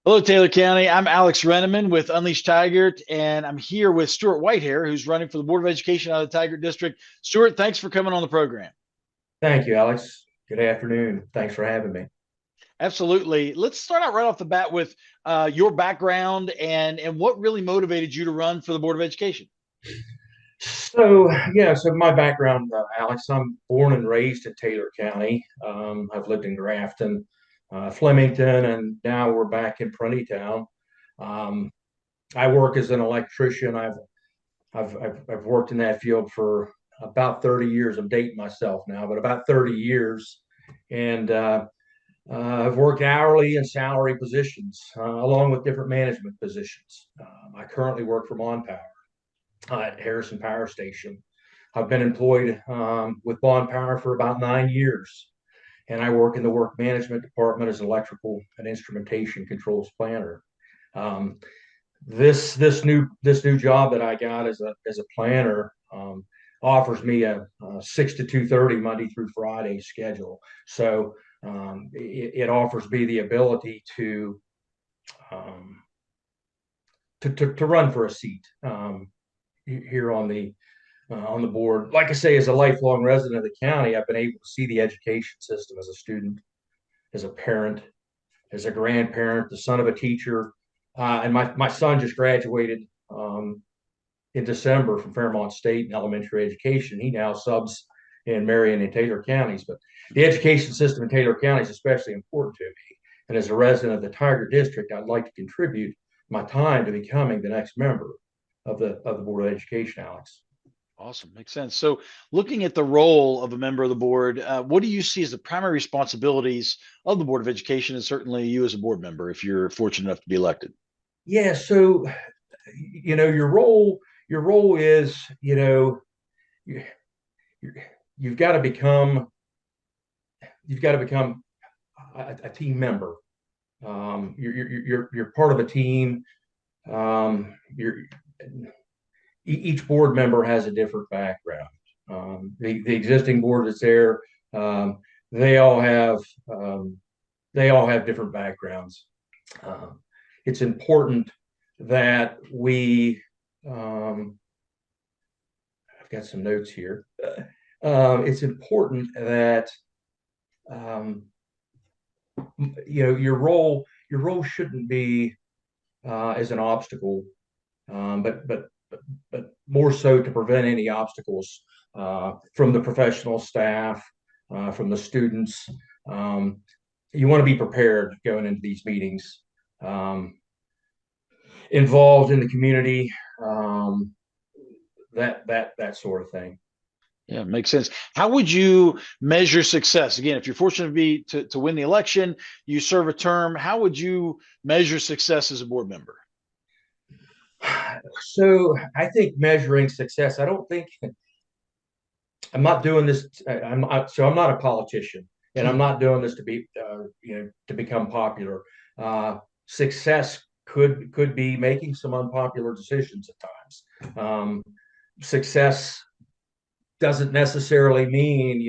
Hello, Taylor County. I'm Alex Renneman with Unleashed Tigert, and I'm here with Stewart Whitehair, who's running for the Board of Education out of the Tigert District. Stewart, thanks for coming on the program. Thank you, Alex. Good afternoon. Thanks for having me. Absolutely. Let's start out right off the bat with your background and what really motivated you to run for the Board of Education. So my background, Alex, I'm born and raised in Taylor County. I've lived in Grafton, Flemington, and now we're back in Prunty Town. Um, I work as an electrician. I've worked in that field for about 30 years. I'm dating myself now, but about 30 years. And I've worked hourly and salary positions, along with different management positions. I currently work for Mon Power at Harrison Power Station. I've been employed with Bond Power for about 9 years, and I work in the work management department as an electrical and instrumentation controls planner. Um, this new job that I got as a planner offers me a 6 to 2:30 Monday through Friday schedule. So it offers me the ability um, to run for a seat here on the board. Like I say, as a lifelong resident of the county, I've been able to see the education system as a student, as a parent, as a grandparent, the son of a teacher, and my son just graduated in December from Fairmont State in elementary education. He now subs in Marion and Taylor counties, but the education system in Taylor County is especially important to me. And as a resident of the Tiger District, I'd like to contribute my time to becoming the next member of the Board of Education, Alex. Awesome. Makes sense. So, looking at the role of a member of the board, what do you see as the primary responsibilities of the Board of Education, and certainly you as a board member, if you're fortunate enough to be elected? Yeah, so your role is you, you you've got to become a team member. You're part of a team. You're each board member has a different background. The existing board that's there, um, they all have um, they all have different backgrounds. Um, it's important that we. I've got some notes here. It's important that um, your role shouldn't be as an obstacle, but more so to prevent any obstacles from the professional staff, from the students. Um, you want to be prepared going into these meetings, um, involved in the community, um, that sort of thing. Yeah, makes sense. How would you measure success? Again, if you're fortunate to be to win the election, you serve a term, how would you measure success as a board member? So I think measuring success. I don't think I'm not doing this. I'm not a politician, and I'm not doing this to be to become popular. Success could be making some unpopular decisions at times. Success doesn't necessarily mean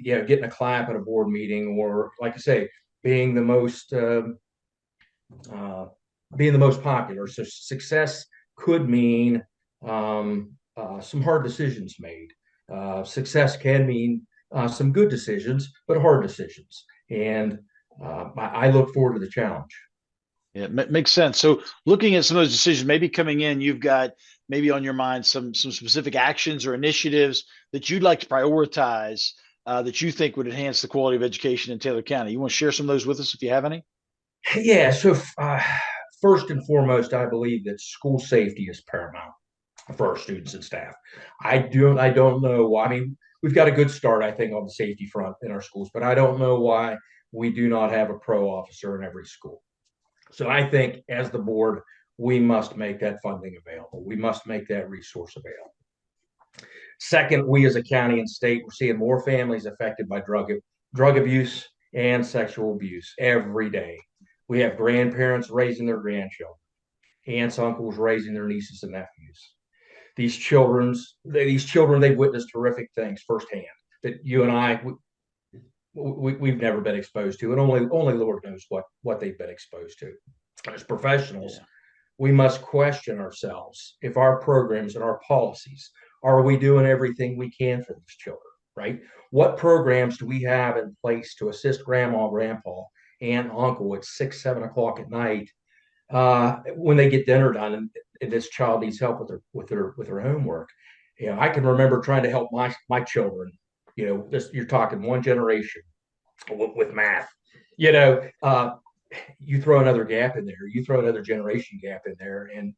getting a clap at a board meeting, or like I say, being the most uh, being the most popular. So success could mean some hard decisions made. Success can mean some good decisions, but hard decisions. And I look forward to the challenge. Yeah, makes sense. So, looking at some of those decisions, maybe coming in, you've got maybe on your mind some specific actions or initiatives that you'd like to prioritize that you think would enhance the quality of education in Taylor County. You want to share some of those with us if you have any? Yeah. So first and foremost, I believe that school safety is paramount for our students and staff. I don't know why. I mean, we've got a good start, I think, on the safety front in our schools, but I don't know why we do not have a pro officer in every school. So I think as the board, we must make that funding available. We must make that resource available. Second, we as a county and state, we're seeing more families affected by drug abuse and sexual abuse every day. We have grandparents raising their grandchildren, aunts, uncles raising their nieces and nephews. These children, they've witnessed horrific things firsthand that you and I we've never been exposed to, and only Lord knows what they've been exposed to. As professionals, Yeah. we must question ourselves if our programs and our policies, are we doing everything we can for these children, right? What programs do we have in place to assist grandma, grandpa, aunt, uncle at 6, 7 o'clock at night when they get dinner done and this child needs help with their homework? I can remember trying to help my children. You're talking one generation with math. You know, uh, you throw another gap in there, you throw another generation gap in there, and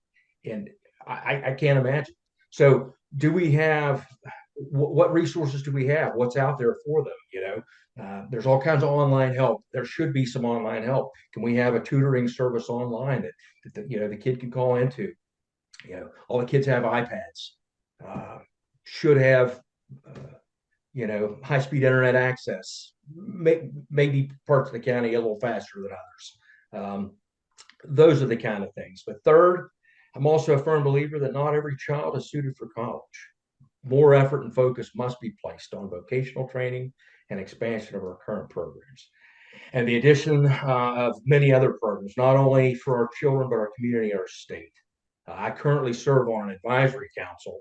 I can't imagine. So, do we have what resources do we have? What's out there for them? There's all kinds of online help. There should be some online help. Can we have a tutoring service online that the kid can call into? All the kids have iPads. Uh, should have high speed internet access. Maybe parts of the county a little faster than others. Those are the kind of things. But third, I'm also a firm believer that not every child is suited for college. More effort and focus must be placed on vocational training and expansion of our current programs, and the addition of many other programs, not only for our children, but our community and our state. I currently serve on an advisory council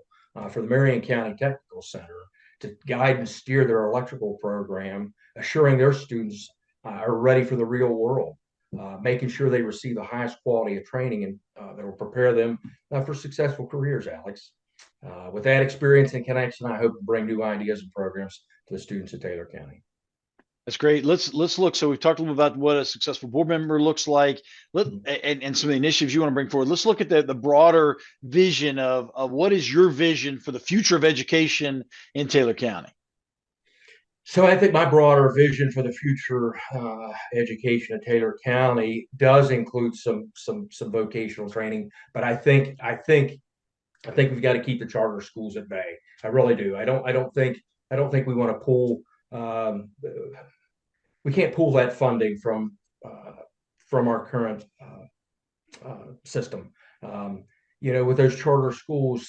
for the Marion County Technical Center to guide and steer their electrical program, assuring their students are ready for the real world, making sure they receive the highest quality of training and that will prepare them for successful careers, Alex. With that experience and connection, I hope to bring new ideas and programs to the students of Taylor County. That's great. Let's look. So we've talked a little about what a successful board member looks like. And some of the initiatives you want to bring forward. Let's look at the broader vision of what is your vision for the future of education in Taylor County. So I think my broader vision for the future education in Taylor County does include some vocational training, but I think we've got to keep the charter schools at bay. I really do. I don't think we want to pull. Um, we can't pull that funding from our current system. With those charter schools,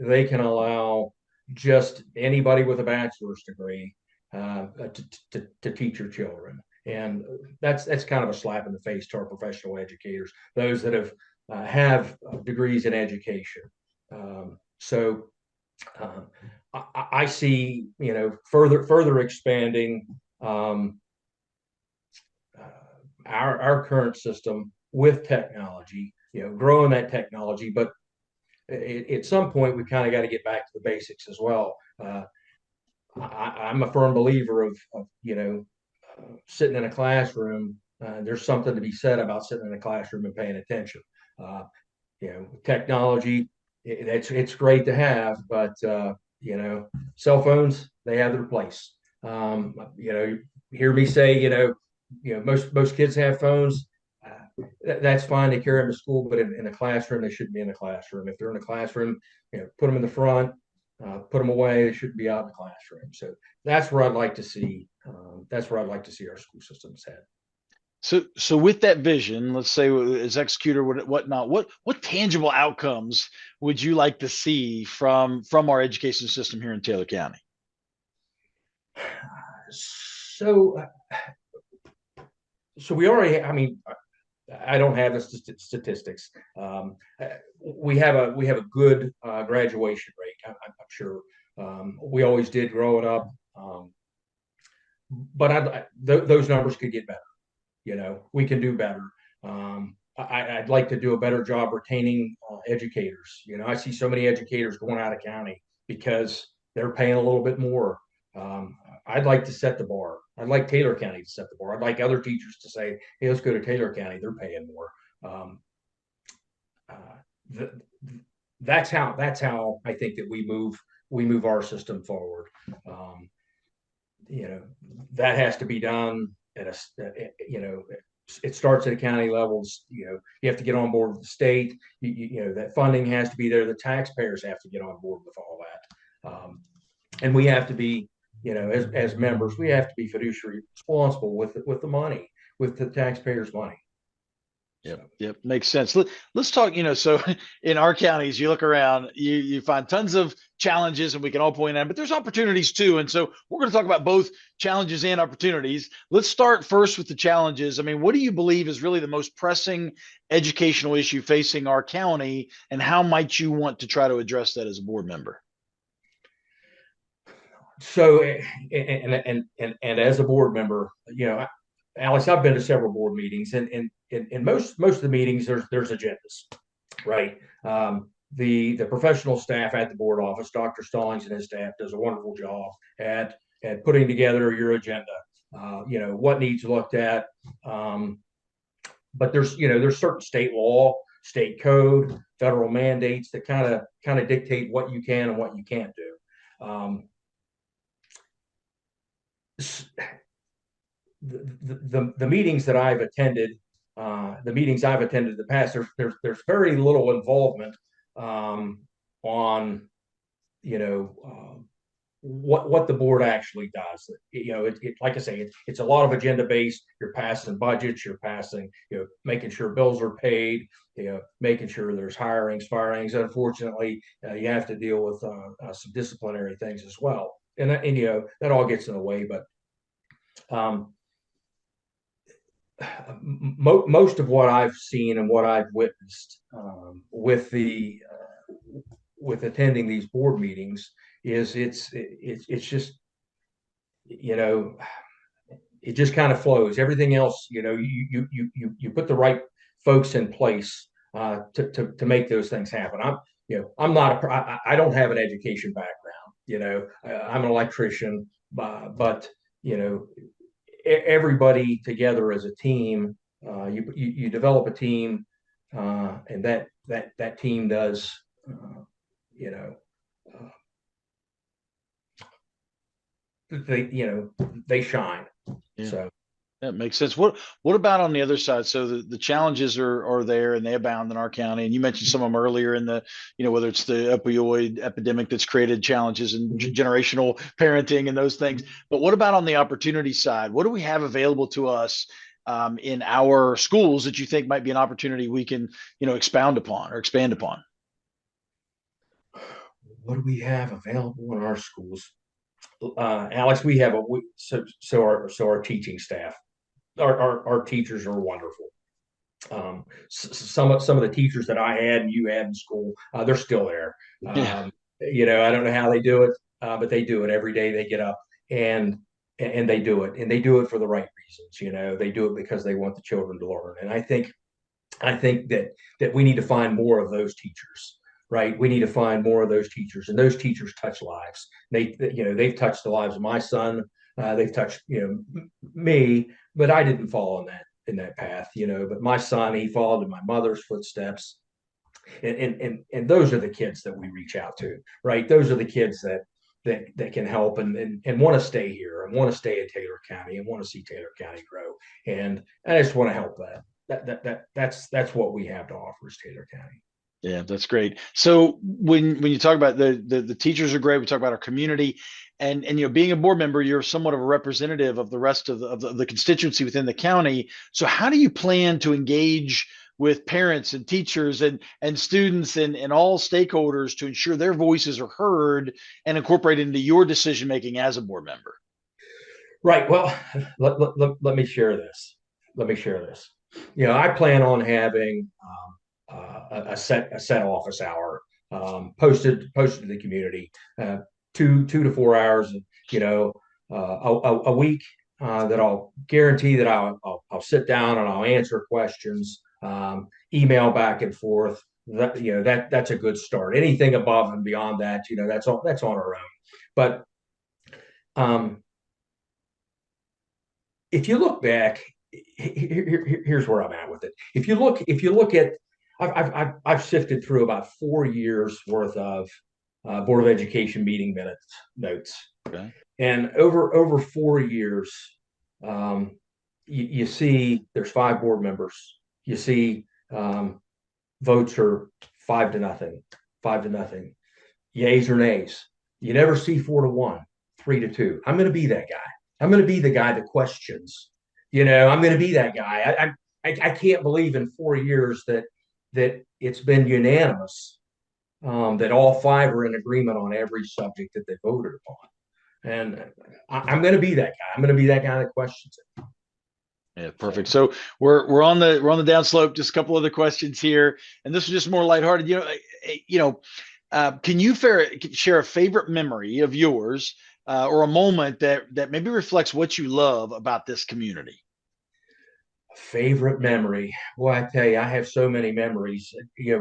they can allow just anybody with a bachelor's degree to teach your children, and that's kind of a slap in the face to our professional educators, those that have degrees in education. So I see, further expanding our current system with technology, growing that technology. But at some point, we kind of got to get back to the basics as well. I'm a firm believer of sitting in a classroom. There's something to be said about sitting in a classroom and paying attention. Technology, it's great to have, but cell phones, they have their place. You hear me say, most kids have phones. That's fine to carry them to school, but in a classroom, they shouldn't be in the classroom. If they're in the classroom, put them in the front, put them away. They shouldn't be out in the classroom. So that's where I'd like to see. That's where I'd like to see our school systems head. So with that vision, let's say as executor, whatnot, what tangible outcomes would you like to see from our education system here in Taylor County? So, so we already. I mean, I don't have the statistics. We have a good graduation rate. I'm sure we always did growing up, but those numbers could get better. We can do better. I'd like to do a better job retaining educators. I see so many educators going out of county because they're paying a little bit more. I'd like to set the bar. I'd like Taylor County to set the bar. I'd like other teachers to say, "Hey, let's go to Taylor County. They're paying more." Uh, th- that's how I think that we move our system forward. Um, you know that has to be done at it starts at a county levels. You have to get on board with the state. That funding has to be there. The taxpayers have to get on board with all that, and we have to be, as members, we have to be fiduciary responsible with the money, with the taxpayers' money. So. Yep. Makes sense. Let's talk, so in our counties, you look around, you find tons of challenges and we can all point out, but there's opportunities too. And so we're going to talk about both challenges and opportunities. Let's start first with the challenges. I mean, what do you believe is really the most pressing educational issue facing our county, and how might you want to try to address that as a board member? So, and as a board member, Alex, I've been to several board meetings, and most of the meetings there's agendas, right? The professional staff at the board office, Dr. Stallings and his staff, does a wonderful job at putting together your agenda. What needs looked at, but there's certain state law, state code, federal mandates that kind of dictate what you can and what you can't do. The meetings that I've attended, the meetings I've attended in the past, there's very little involvement on what the board actually does. Like I say, it's a lot of agenda based. You're passing budgets, you're passing, making sure bills are paid, making sure there's hirings, firings. Unfortunately, you have to deal with some disciplinary things as well, and that all gets in the way. But most of what I've seen and what I've witnessed with attending these board meetings is it's just it just kind of flows. Everything else, you put the right folks in place to make those things happen. I'm not I don't have an education background. I'm an electrician, but everybody together as a team. You develop a team, and that team does, you know, they shine. Yeah. So. That makes sense. What about on the other side? So the challenges are there and they abound in our county. And you mentioned some of them earlier in the, whether it's the opioid epidemic that's created challenges and generational parenting and those things. But what about on the opportunity side? What do we have available to us in our schools that you think might be an opportunity we can, expound upon or expand upon? What do we have available in our schools? Alex, we have our teaching staff. Our teachers are wonderful. Some of the teachers that I had and you had in school, they're still there. Yeah. I don't know how they do it, but they do it every day. They get up and they do it, and they do it for the right reasons. They do it because they want the children to learn. And I think that we need to find more of those teachers. Right, we need to find more of those teachers, and those teachers touch lives. They've touched the lives of my son. They've touched me, but I didn't fall in that path. But my son, he followed in my mother's footsteps, and those are the kids that we reach out to. Right, those are the kids that can help and want to stay here and want to stay in Taylor County and want to see Taylor County grow. And I just want to help that's what we have to offer is Taylor County. Yeah, that's great. So when you talk about the teachers are great, we talk about our community, and being a board member, you're somewhat of a representative of the rest of the constituency within the county. So how do you plan to engage with parents and teachers and students and all stakeholders to ensure their voices are heard and incorporated into your decision making as a board member? Right. Well, let me share this. I plan on having a set office hour posted to the community, 2 to 4 hours, a week, that I'll guarantee that I'll sit down and I'll answer questions, email back and forth. That's a good start. Anything above and beyond that, that's on our own. But if you look back, here's where I'm at with it. If you look at I've sifted through about 4 years worth of Board of Education meeting notes. Okay. And over 4 years, you see there's 5 board members. You see votes are 5-0, 5-0, yays or nays. You never see 4-1, 3-2. I'm going to be that guy. I'm going to be the guy that questions. I'm going to be that guy. I can't believe in 4 years that it's been unanimous, that all five are in agreement on every subject that they voted upon. And I'm going to be that guy. I'm going to be that guy that questions it. Yeah, perfect. So we're on the downslope. Just a couple other questions here, and this is just more lighthearted. Can you share a favorite memory of yours, or a moment that maybe reflects what you love about this community? Favorite memory. Boy, I tell you, I have so many memories.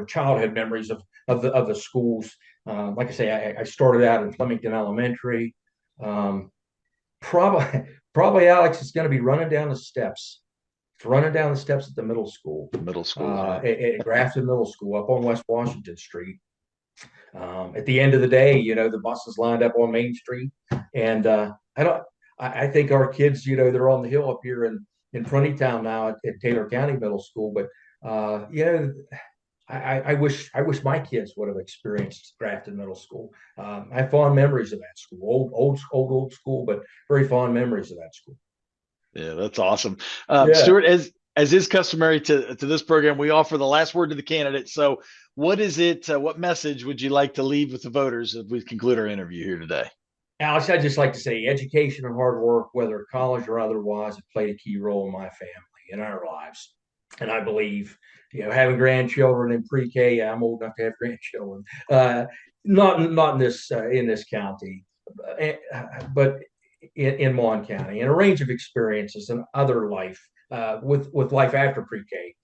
Childhood memories of the schools. Like I say, I started out in Flemington Elementary. Um, probably probably Alex is going to be running down the steps. It's running down the steps at the middle school, Middle school, huh? at Grafton Middle School up on West Washington Street. At the end of the day, the buses lined up on Main Street, and I don't. I think our kids, they're on the hill up here in Town now at Taylor County Middle School. But I wish my kids would have experienced Grafton Middle School. I have fond memories of that school, old school, but very fond memories of that school. Yeah, that's awesome. Yeah. Stewart, as is customary to this program, we offer the last word to the candidate. So, what is it? What message would you like to leave with the voters as we conclude our interview here today? Alex, I'd just like to say education and hard work, whether college or otherwise, have played a key role in my family, in our lives. And I believe, having grandchildren in pre-K, I'm old enough to have grandchildren. Not in this county, but in Mon County, and a range of experiences and other life, with life after pre-K,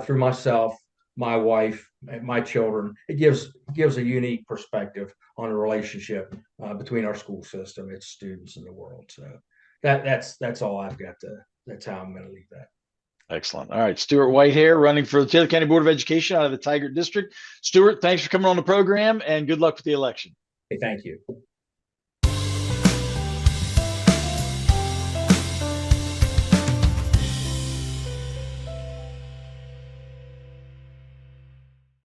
through myself, my wife, my children. It gives a unique perspective on the relationship between our school system, its students, and the world. So that's all I've got to. That's how I'm going to leave that. Excellent. All right, Stewart Whitehair, running for the Taylor County Board of Education out of the Tigard District. Stewart, thanks for coming on the program, and good luck with the election. Hey, thank you.